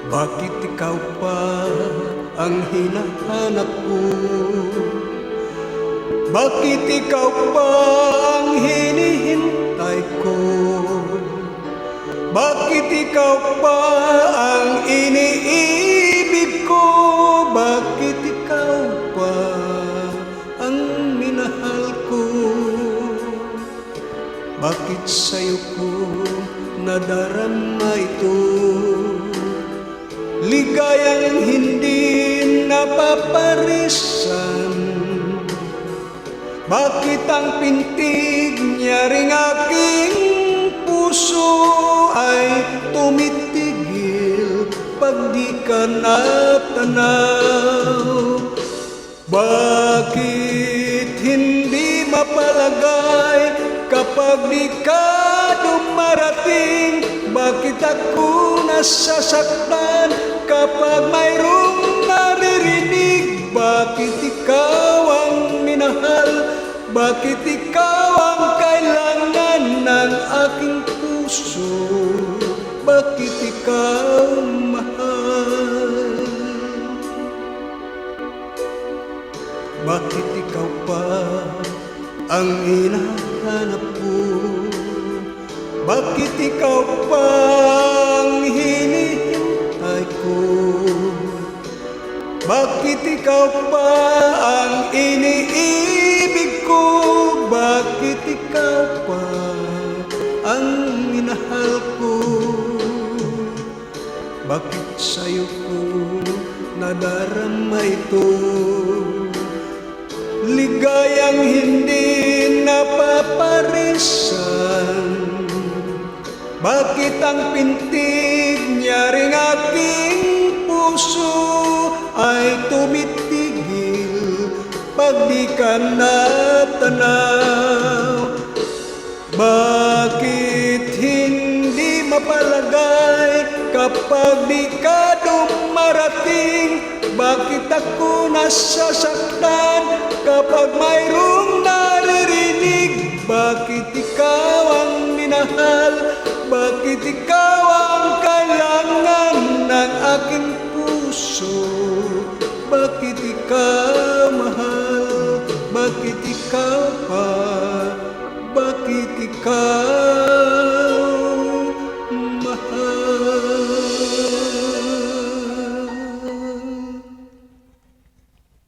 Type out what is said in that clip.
Bakit ikaw pa ang hinahanap ko? Bakit ikaw pa ang hinihintay ko? Bakit ikaw pa ang iniibig ko? Bakit ikaw pa ang minahal ko? Bakit sa'yo ko nadarama ito? Ligayang hindi napaparisan. Bakit ang pintig niya ring aking puso ay tumitigil pag di ka natanaw? Bakit hindi mapalagay kapag di ka dumarating? Bakit ako nasasaktan kapag mayroong naririnig? Bakit ikaw ang minahal? Bakit ikaw ang kailangan ng aking puso? Bakit ikaw mahal? Bakit ikaw pa ang hinahanap ko? Bakit ikaw pa ang hinihintay ko? Bakit ikaw pa ang iniibig ko? Bakit ikaw pa ang minahal ko? Bakit sa'yo ko nadarama ito? Ligayang hindi napaparisan. Bakit ang pintig niya ring aking puso ay tumitigil pag di ka natanaw? Bakit hindi mapalagay kapag di ka dumarating? Bakit ako nasasaktan kapag mayroong naririnig? Bakit ikaw ang minahal? Bakit ikaw ang kailangan ng aking puso? Bakit ikaw mahal? Bakit ikaw pa? Bakit ikaw mahal?